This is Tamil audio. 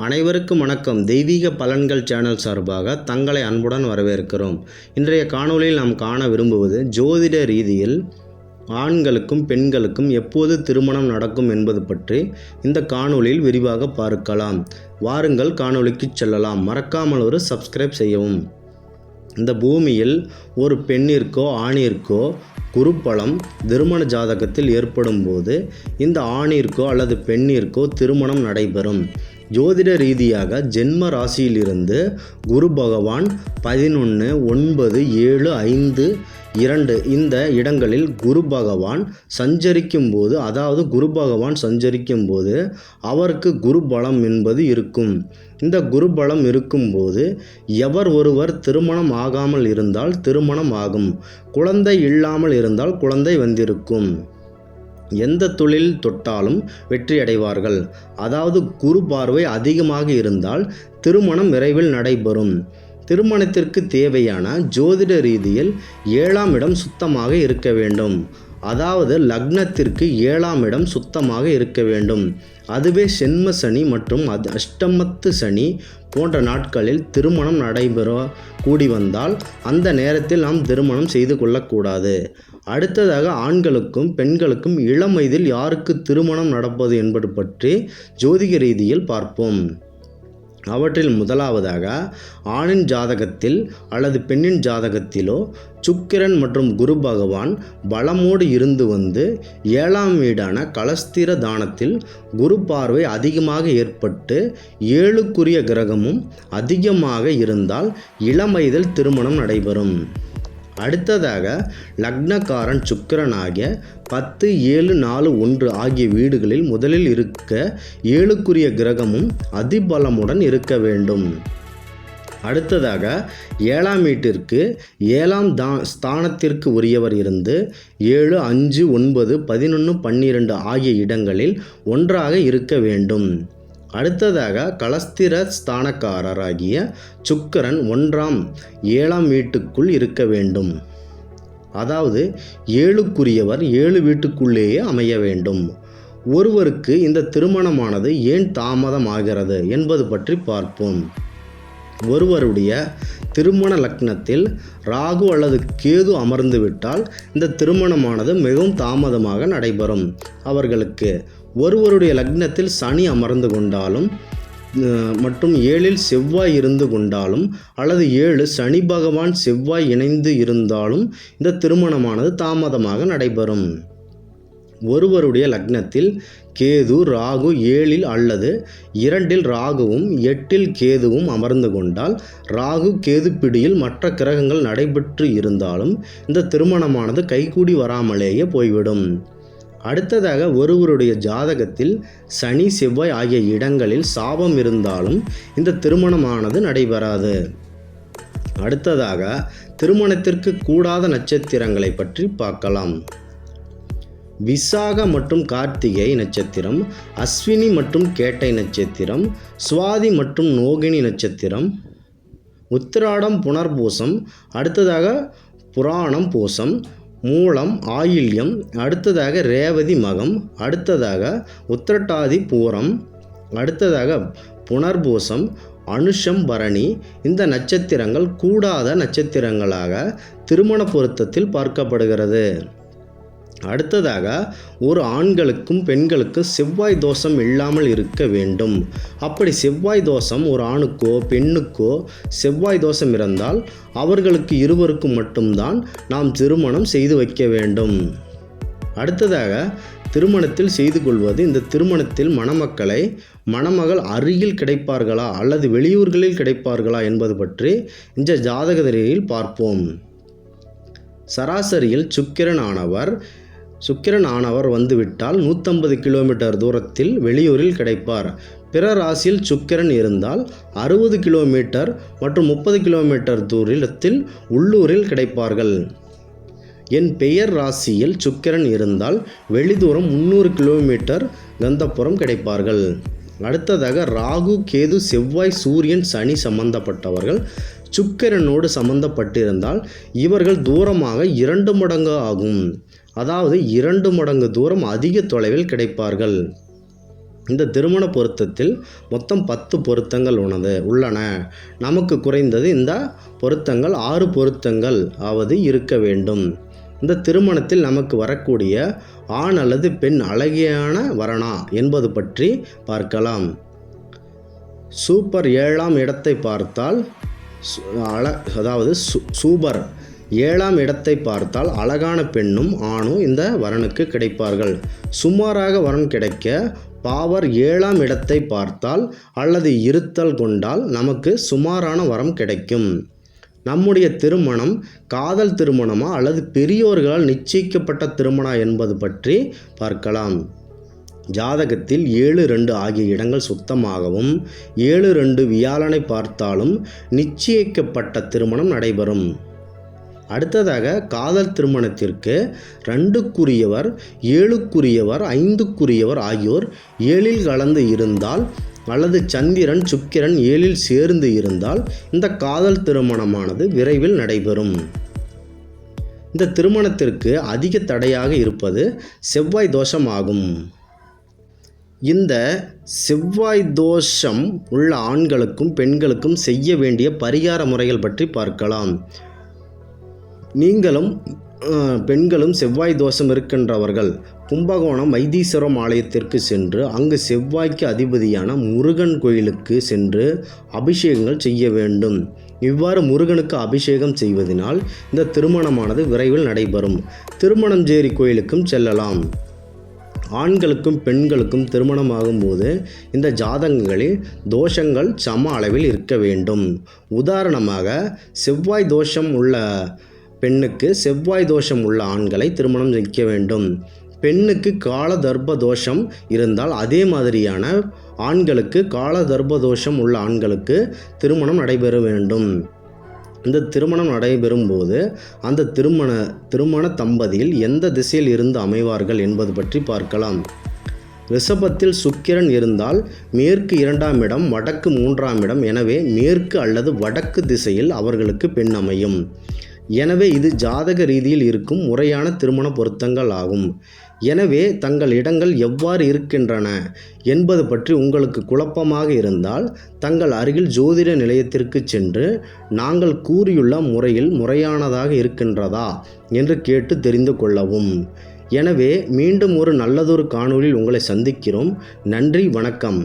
அனைவருக்கும் வணக்கம். தெய்வீக பலன்கள் சேனல் சார்பாக தங்களை அன்புடன் வரவேற்கிறோம். இன்றைய காணொளியில் நாம் காண விரும்புவது ஜோதிட ரீதியில் ஆண்களுக்கும் பெண்களுக்கும் எப்போது திருமணம் நடக்கும் என்பது பற்றி இந்த காணொளியில் விரிவாக பார்க்கலாம். வாருங்கள் காணொளிக்கு செல்லலாம். மறக்காமல் ஒரு சப்ஸ்கிரைப் செய்யவும். இந்த பூமியில் ஒரு பெண்ணிற்கோ ஆணிற்கோ குருப்பலம் திருமண ஜாதகத்தில் ஏற்படும் போது இந்த ஆணிற்கோ அல்லது பெண்ணிற்கோ திருமணம் நடைபெறும். ஜோதிட ரீதியாக ஜென்ம ராசியிலிருந்து குரு பகவான் 11, 9, 7, 5, 2 இந்த இடங்களில் குரு பகவான் சஞ்சரிக்கும் போது, அதாவது குரு பகவான் சஞ்சரிக்கும் போது அவருக்கு குரு பலம் என்பது இருக்கும். இந்த குரு பலம் இருக்கும்போது எவர் ஒருவர் திருமணம் ஆகாமல் இருந்தால் திருமணம் ஆகும், குழந்தை இல்லாமல் இருந்தால் குழந்தை வந்திருக்கும். எந்த தொழில் தொட்டாலும் வெற்றி அடைவார்கள். அதாவது குரு பார்வை அதிகமாக இருந்தால் திருமணம் விரைவில் நடைபெறும். திருமணத்திற்கு தேவையான ஜோதிட ரீதியில் 7ஆம் இடம் சுத்தமாக இருக்க வேண்டும். அதாவது லக்னத்திற்கு 7ஆம் இடம் சுத்தமாக இருக்க வேண்டும். அதுவே சென்ம சனி மற்றும் அஷ்டமத்து சனி போன்ற நாட்களில் திருமணம் நடைபெற கூடி வந்தால் அந்த நேரத்தில் நாம் திருமணம் செய்து கொள்ளக்கூடாது. அடுத்ததாக ஆண்களுக்கும் பெண்களுக்கும் இளம் வயதில் யாருக்கு திருமணம் நடப்பது என்பது பற்றி ஜோதிட ரீதியில் பார்ப்போம். அவற்றில் முதலாவதாக ஆணின் ஜாதகத்தில் அல்லது பெண்ணின் ஜாதகத்திலோ சுக்கிரன் மற்றும் குரு பகவான் பலமோடு இருந்து வந்து 7ஆம் வீடான கலஸ்திர தானத்தில் குரு பார்வை அதிகமாக ஏற்பட்டு 7க்குரிய கிரகமும் அதிகமாக இருந்தால் இளம் வயதில் திருமணம் நடைபெறும். அடுத்ததாக லக்னக்காரன் சுக்கிரன் ஆகிய 10, 7, 4, 1 ஆகிய வீடுகளில் முதலில் இருக்க 7க்குரிய கிரகமும் அதிபலமுடன் இருக்க வேண்டும். அடுத்ததாக 7ஆம் வீட்டிற்கு 7ஆம் ஸ்தானத்திற்கு உரியவர் இருந்து 7, 5, 9, 11, 12 ஆகிய இடங்களில் ஒன்றாக இருக்க வேண்டும். அடுத்ததாக கலஸ்திர ஸ்தானக்காரராகிய சுக்கிரன் 1ஆம் 7ஆம் வீட்டுக்குள் இருக்க வேண்டும். அதாவது 7க்குரியவர் 7 வீட்டுக்குள்ளேயே அமைய வேண்டும். ஒருவருக்கு இந்த திருமணமானது ஏன் தாமதமாகிறது என்பது பற்றி பார்ப்போம். ஒருவருடைய திருமண லக்னத்தில் ராகு அல்லது கேது அமர்ந்து விட்டால் இந்த திருமணமானது மிகவும் தாமதமாக நடைபெறும். அவர்களுக்கு ஒருவருடைய லக்னத்தில் சனி அமர்ந்து கொண்டாலும் மற்றும் 7இல் செவ்வாய் இருந்து கொண்டாலும் அல்லது 7 சனி பகவான் செவ்வாய் இணைந்து இருந்தாலும் இந்த திருமணமானது தாமதமாக நடைபெறும். ஒருவருடைய லக்னத்தில் கேது ராகு 7இல் அல்லது 2இல் ராகுவும் 8இல் கேதுவும் அமர்ந்து கொண்டால் ராகு கேது பிடியில் மற்ற கிரகங்கள் நடைபெற்று இருந்தாலும் இந்த திருமணமானது கைகூடி வராமலேயே போய்விடும். அடுத்ததாக ஒருவருடைய ஜாதகத்தில் சனி செவ்வாய் ஆகிய இடங்களில் சாபம் இருந்தாலும் இந்த திருமணமானது நடைபெறாது. அடுத்ததாக திருமணத்திற்கு கூடாத நட்சத்திரங்களை பற்றி பார்க்கலாம். விசாக மற்றும் கார்த்திகை நட்சத்திரம், அஸ்வினி மற்றும் கேட்டை நட்சத்திரம், சுவாதி மற்றும் நோகினி நட்சத்திரம், உத்திராடம் புனர்பூசம், அடுத்ததாக புராணம் பூசம், மூலம் ஆயில்யம், அடுத்ததாக ரேவதி மகம், அடுத்ததாக உத்திரட்டாதி பூரம், அடுத்ததாக புனர்பூசம், அனுஷம் பரணி இந்த நட்சத்திரங்கள் கூடாத நட்சத்திரங்களாக திருமண பொருத்தத்தில் பார்க்கப்படுகிறது. அடுத்ததாக ஒரு ஆண்களுக்கும் பெண்களுக்கும் செவ்வாய் தோஷம் இல்லாமல் இருக்க வேண்டும். அப்படி செவ்வாய் தோஷம் ஒரு ஆணுக்கோ பெண்ணுக்கோ செவ்வாய் தோஷம் இருந்தால் அவர்களுக்கு இருவருக்கும் மட்டும்தான் நாம் திருமணம் செய்து வைக்க வேண்டும். அடுத்ததாக திருமணத்தில் செய்து கொள்வது. இந்த திருமணத்தில் மணமகள் அருகில் கிடைப்பார்களா அல்லது வெளியூர்களில் கிடைப்பார்களா என்பது பற்றி இந்த ஜாதகத்தில் பார்ப்போம். சராசரியில் சுக்கிரன் ஆனவர் வந்துவிட்டால் 150 கிலோமீட்டர் தூரத்தில் வெளியூரில் கிடைப்பார். பிற ராசியில் சுக்கிரன் இருந்தால் 60 கிலோமீட்டர் மற்றும் 30 கிலோமீட்டர் தூரத்தில் உள்ளூரில் கிடைப்பார்கள். என் பெயர் ராசியில் சுக்கிரன் இருந்தால் வெளிதூரம் 300 கிலோமீட்டர் கந்தபுரம் கிடைப்பார்கள். அடுத்ததாக ராகு கேது செவ்வாய் சூரியன் சனி சம்பந்தப்பட்டவர்கள் சுக்கிரனோடு சம்பந்தப்பட்டிருந்தால் இவர்கள் தூரமாக 2 மடங்கு ஆகும். அதாவது 2 மடங்கு தூரம் அதிக தொலைவில் கிடைப்பார்கள். இந்த திருமண பொருத்தத்தில் மொத்தம் 10 பொருத்தங்கள் உள்ளன. நமக்கு குறைந்தது இந்த பொருத்தங்கள் 6 பொருத்தங்கள் ஆவது இருக்க வேண்டும். இந்த திருமணத்தில் நமக்கு வரக்கூடிய ஆண் அல்லது பெண் அழகியான வரனா என்பது பற்றி பார்க்கலாம். சூப்பர் 7ஆம் இடத்தை பார்த்தால் சூப்பர் 7ஆம் இடத்தை பார்த்தால் அழகான பெண்ணும் ஆணும் இந்த வரனுக்கு கிடைப்பார்கள். சுமாராக வரன் கிடைக்க பாவர் 7ஆம் இடத்தை பார்த்தால் அல்லது இருத்தல் கொண்டால் நமக்கு சுமாரான வரம் கிடைக்கும். நம்முடைய திருமணம் காதல் திருமணமா அல்லது பெரியோர்களால் நிச்சயிக்கப்பட்ட திருமணம் என்பது பற்றி பார்க்கலாம். ஜாதகத்தில் 7-2 ஆகிய இடங்கள் சுத்தமாகவும் 7-2 வியாழனை பார்த்தாலும் நிச்சயிக்கப்பட்ட திருமணம் நடைபெறும். அடுத்ததாக காதல் திருமணத்திற்கு 2க்குரியவர் 7க்குரியவர் 5க்குரியவர் ஆகியோர் 7இல் கலந்து இருந்தால் அல்லது சந்திரன் சுக்கிரன் 7இல் சேர்ந்து இருந்தால் இந்த காதல் திருமணமானது விரைவில் நடைபெறும். இந்த திருமணத்திற்கு அதிக தடையாக இருப்பது செவ்வாய் தோஷம் ஆகும். இந்த செவ்வாய் தோஷம் உள்ள ஆண்களுக்கும் பெண்களுக்கும் செய்ய வேண்டிய பரிகார முறைகள் பற்றி பார்க்கலாம். நீங்களும் பெண்களும் செவ்வாய் தோஷம் இருக்கின்றவர்கள் கும்பகோணம் வைத்தீஸ்வரம் ஆலயத்திற்கு சென்று அங்கு செவ்வாய்க்கு அதிபதியான முருகன் கோயிலுக்கு சென்று அபிஷேகங்கள் செய்ய வேண்டும். இவ்வாறு முருகனுக்கு அபிஷேகம் செய்வதனால் இந்த திருமணமானது விரைவில் நடைபெறும். திருமணஞ்சேரி கோயிலுக்கும் செல்லலாம். ஆண்களுக்கும் பெண்களுக்கும் திருமணமாகும் போது இந்த ஜாதகங்களில் தோஷங்கள் சம அளவில் இருக்க வேண்டும். உதாரணமாக செவ்வாய் தோஷம் உள்ள பெண்ணுக்கு செவ்வாய் தோஷம் உள்ள ஆண்களை திருமணம் செய்ய வேண்டும். பெண்ணுக்கு கால தர்ப்ப தோஷம் இருந்தால் அதே மாதிரியான ஆண்களுக்கு கால தர்ப்ப தோஷம் உள்ள ஆண்களுக்கு திருமணம் நடைபெற வேண்டும். இந்த திருமணம் நடைபெறும் போது அந்த திருமண தம்பதியில் எந்த திசையில் இருந்து அமைவார்கள் என்பது பற்றி பார்க்கலாம். ரிஷபத்தில் சுக்கிரன் இருந்தால் மேற்கு 2ஆம் இடம் வடக்கு 3ஆம் இடம். எனவே மேற்கு அல்லது வடக்கு திசையில் அவர்களுக்கு பெண் அமையும். எனவே இது ஜாதக ரீதியில் இருக்கும் முறையான திருமண பொருத்தங்கள் ஆகும். எனவே தங்கள் இடங்கள் எவ்வாறு இருக்கின்றன என்பது பற்றி உங்களுக்கு குழப்பமாக இருந்தால் தங்கள் அருகில் ஜோதிட நிலையத்திற்கு சென்று நாங்கள் கூறியுள்ள முறையில் முறையானதாக இருக்கின்றதா என்று கேட்டு தெரிந்து கொள்ளவும். எனவே மீண்டும் ஒரு நல்லதொரு காணொளியில் உங்களை சந்திக்கிறோம். நன்றி, வணக்கம்.